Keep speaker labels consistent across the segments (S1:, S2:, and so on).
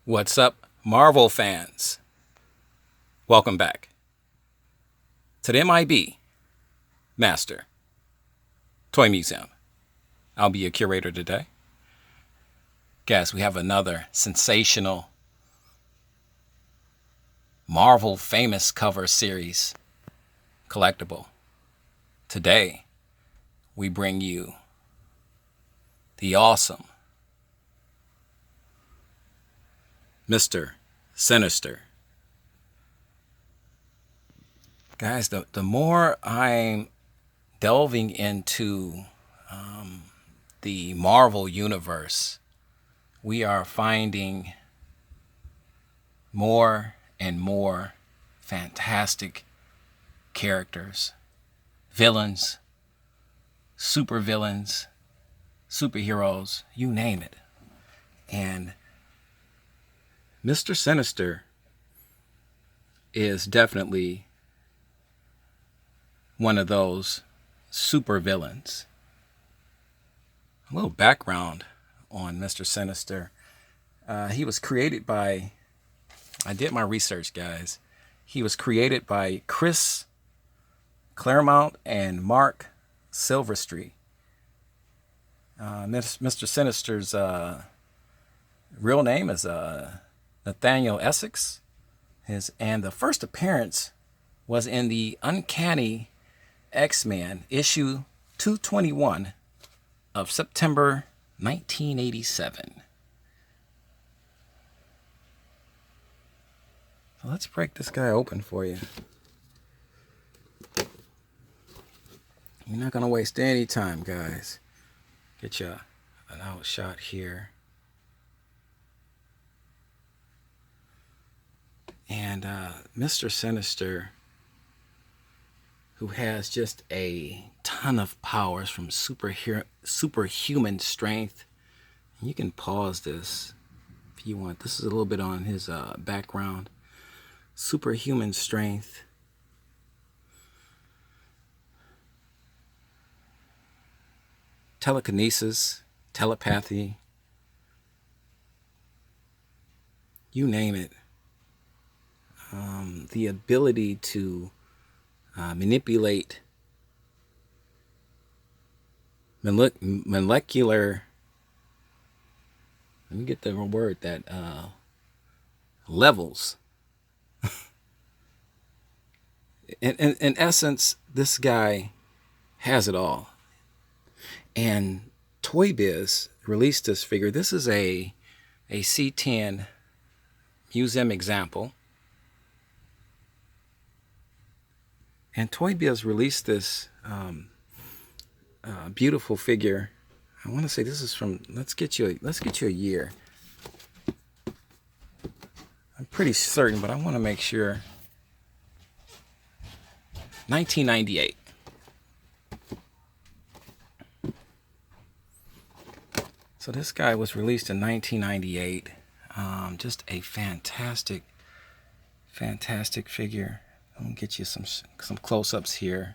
S1: What's up, Marvel fans? Welcome back to the M.I.B. Master Toy Museum. I'll be your curator today. Guys, we have another sensational Marvel famous cover series collectible. Today, we bring you the awesome Mr. Sinister. Guys, the more I'm delving into the Marvel universe, we are finding more and more fantastic characters, villains, supervillains, superheroes, you name it. And Mr. Sinister is definitely one of those supervillains. A little background on Mr. Sinister. He was created by, I did my research, guys. He was created by Chris Claremont and Mark Silverstreet. Mr. Sinister's real name is Nathaniel Essex. And the first appearance was in the Uncanny X-Men issue 221 of September 1987. So let's break this guy open for you. You're not going to waste any time, guys. Get you an outshot here. And Mr. Sinister, who has just a ton of powers from superhuman strength. You can pause this if you want. This is a little bit on his background. Superhuman strength. Telekinesis, telepathy. You name it. The ability to manipulate molecular, let me get the word, that levels. in essence, this guy has it all. And Toy Biz released this figure. This is a C10 museum example. And Toy Biz released this beautiful figure. I want to say this is from, let's get you a year. I'm pretty certain, but I want to make sure. 1998. So this guy was released in 1998. Just a fantastic figure. I'm gonna get you some close-ups here.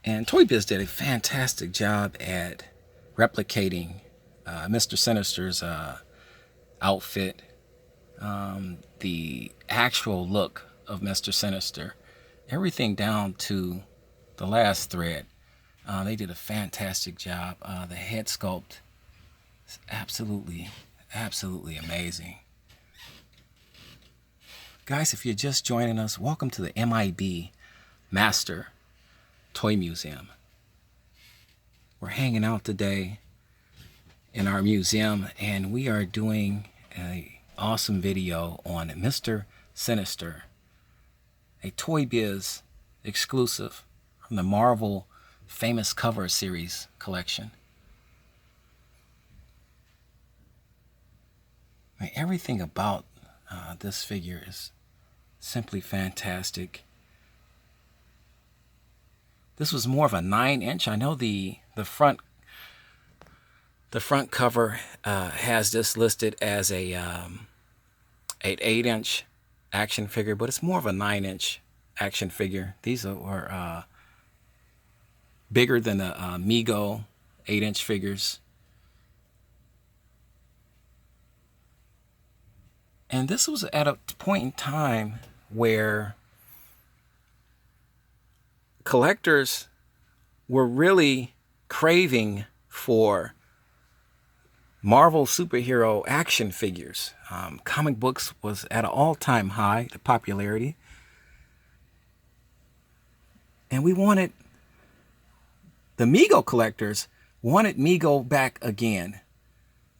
S1: And Toy Biz did a fantastic job at replicating Mr. Sinister's outfit, the actual look of Mr. Sinister, everything down to the last thread. They did a fantastic job. The head sculpt is absolutely amazing. Guys, if you're just joining us, welcome to the M.I.B. Master Toy Museum. We're hanging out today in our museum, and we are doing an awesome video on Mr. Sinister, a Toy Biz exclusive from the Marvel famous cover series collection. Everything about this figure is simply fantastic. This was more of a 9-inch. I know the front cover has this listed as a an 8-inch action figure, but it's more of a 9-inch action figure. These are bigger than the Mego 8-inch figures. And this was at a point in time where collectors were really craving for Marvel superhero action figures. Comic books was at an all-time high, the popularity. And we wanted, the M.I.B collectors wanted M.I.B back again.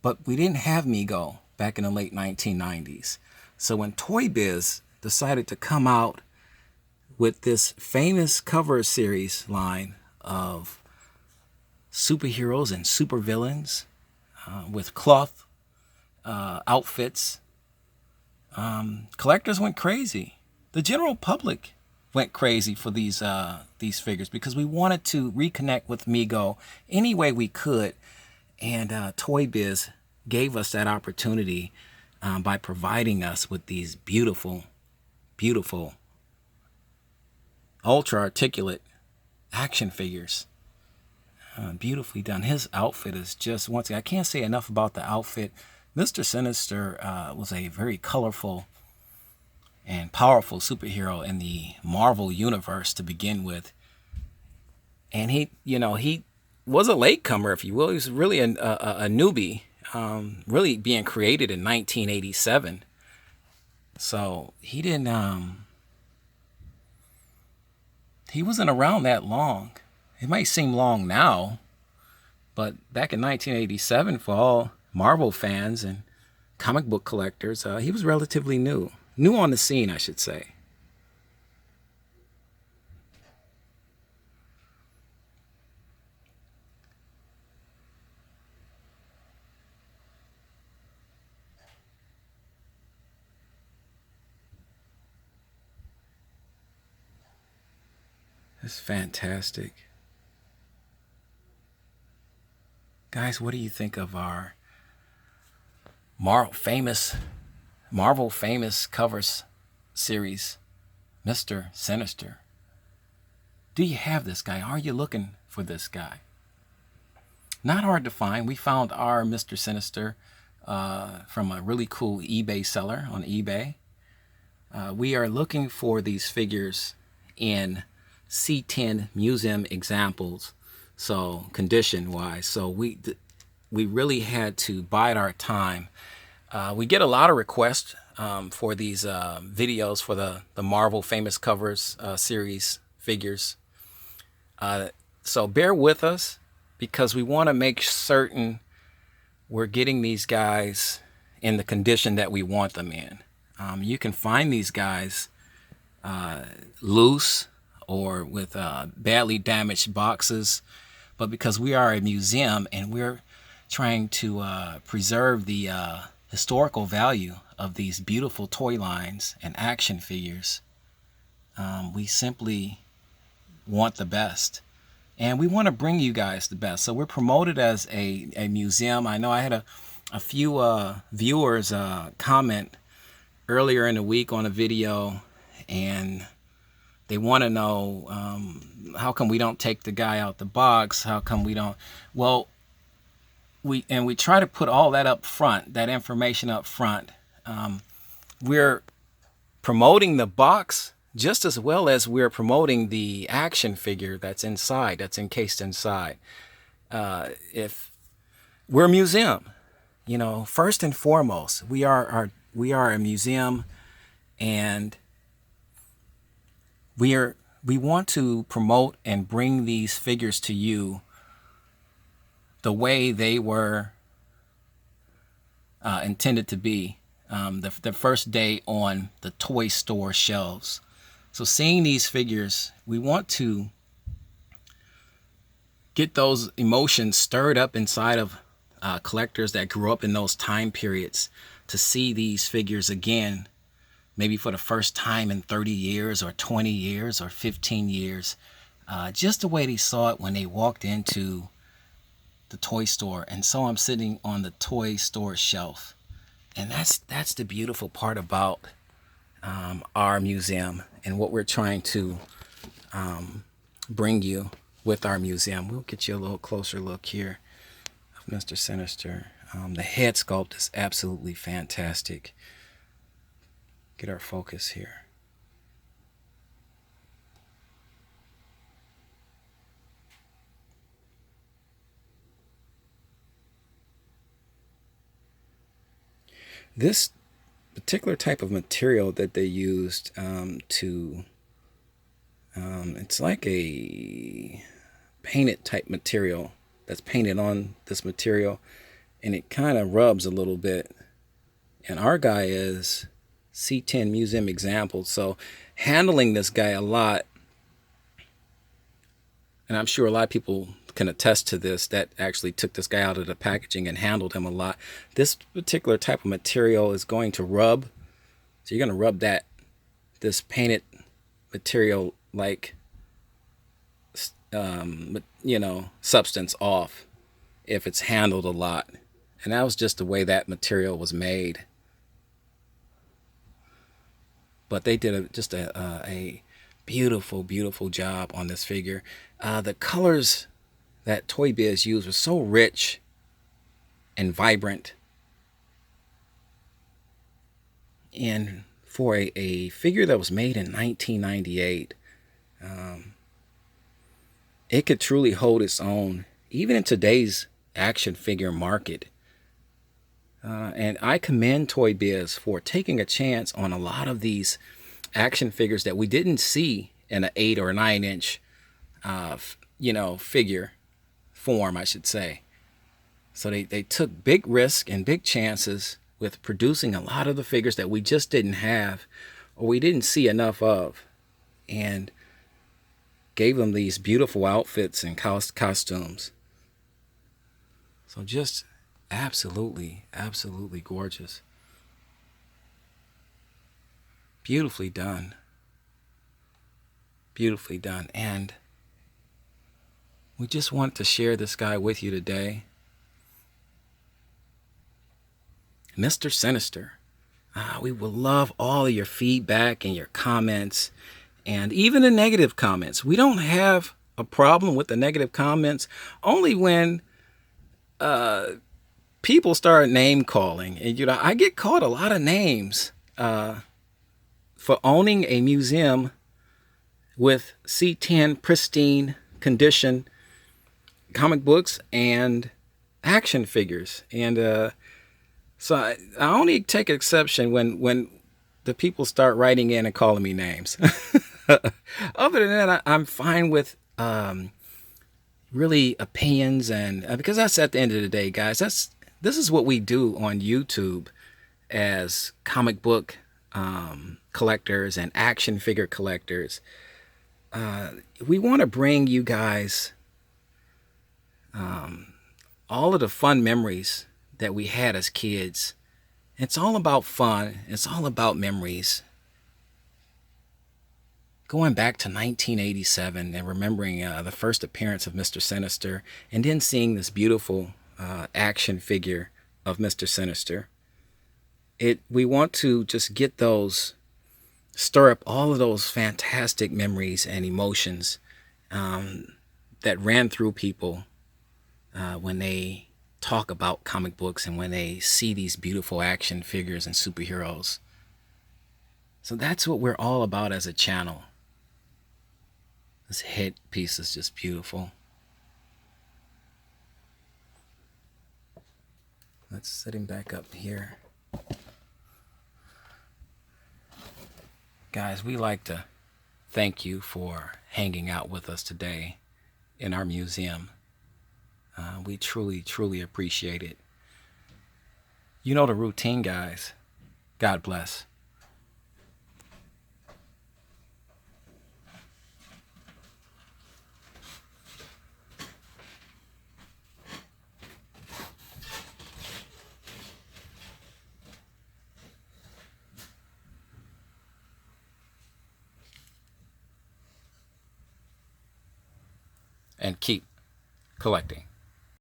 S1: But we didn't have M.I.B back in the late 1990s. So when Toy Biz decided to come out with this famous cover series line of superheroes and supervillains with cloth outfits, collectors went crazy. The general public went crazy for these figures because we wanted to reconnect with M.I.B any way we could, and Toy Biz gave us that opportunity by providing us with these beautiful, beautiful, ultra articulate action figures. Beautifully done. His outfit is just, once again, I can't say enough about the outfit. Mr. Sinister was a very colorful and powerful superhero in the Marvel universe to begin with. And he was a latecomer, if you will. He was really a newbie, really being created in 1987. So he didn't, he wasn't around that long. It might seem long now, but back in 1987, for all Marvel fans and comic book collectors, he was relatively new. New on the scene, I should say. It's fantastic. Guys, what do you think of our Marvel famous covers series, Mr. Sinister? Do you have this guy? Are you looking for this guy? Not hard to find. We found our Mr. Sinister from a really cool eBay seller on eBay. We are looking for these figures in C10 museum examples, so condition wise. So we really had to bide our time. We get a lot of requests for these videos for the Marvel famous covers series figures. So bear with us, because we want to make certain we're getting these guys in the condition that we want them in. You can find these guys loose or with badly damaged boxes, but because we are a museum and we're trying to preserve the historical value of these beautiful toy lines and action figures, we simply want the best, and we want to bring you guys the best. So we're promoted as a museum. I know I had a few viewers comment earlier in the week on a video, and they want to know, how come we don't take the guy out the box? How come we don't? Well, we try to put all that up front, that information up front. We're promoting the box just as well as we're promoting the action figure that's inside, that's encased inside. If we're a museum, first and foremost, we are a museum, and we want to promote and bring these figures to you the way they were intended to be, the first day on the toy store shelves. So seeing these figures, we want to get those emotions stirred up inside of collectors that grew up in those time periods, to see these figures again, maybe for the first time in 30 years or 20 years or 15 years, just the way they saw it when they walked into the toy store and saw them sitting on the toy store shelf. And that's the beautiful part about our museum and what we're trying to bring you with our museum. We'll get you a little closer look here of Mr. Sinister. The head sculpt is absolutely fantastic. get our focus here. This particular type of material that they used it's like a painted type material that's painted on this material, and it kind of rubs a little bit. And our guy is C10 Museum Example, so handling this guy a lot, and I'm sure a lot of people can attest to this that actually took this guy out of the packaging and handled him a lot. This particular type of material is going to rub, so you're going to rub this painted material like substance off if it's handled a lot. And that was just the way that material was made. But they did just a beautiful, beautiful job on this figure. The colors that Toy Biz used were so rich and vibrant. And for a figure that was made in 1998, it could truly hold its own, even in today's action figure market. And I commend Toy Biz for taking a chance on a lot of these action figures that we didn't see in an 8 or 9 inch, figure form, I should say. So they took big risks and big chances with producing a lot of the figures that we just didn't have or we didn't see enough of, and gave them these beautiful outfits and costumes. So just absolutely, absolutely gorgeous. Beautifully done. Beautifully done. And we just want to share this guy with you today. Mr. Sinister. We will love all of your feedback and your comments, and even the negative comments. We don't have a problem with the negative comments, only when people start name calling. And I get called a lot of names for owning a museum with C10 pristine condition comic books and action figures. And so I only take exception when the people start writing in and calling me names. Other than that, I'm fine with really opinions, and because that's at the end of the day, guys. This is what we do on YouTube as comic book collectors and action figure collectors. We want to bring you guys all of the fun memories that we had as kids. It's all about fun. It's all about memories. Going back to 1987 and remembering the first appearance of Mr. Sinister, and then seeing this beautiful action figure of Mr. Sinister. We want to just stir up all of those fantastic memories and emotions that ran through people when they talk about comic books and when they see these beautiful action figures and superheroes. So that's what we're all about as a channel. This head piece is just beautiful. Let's set him back up here. Guys, we like to thank you for hanging out with us today in our museum. We truly, truly appreciate it. You know the routine, guys. God bless. And keep collecting.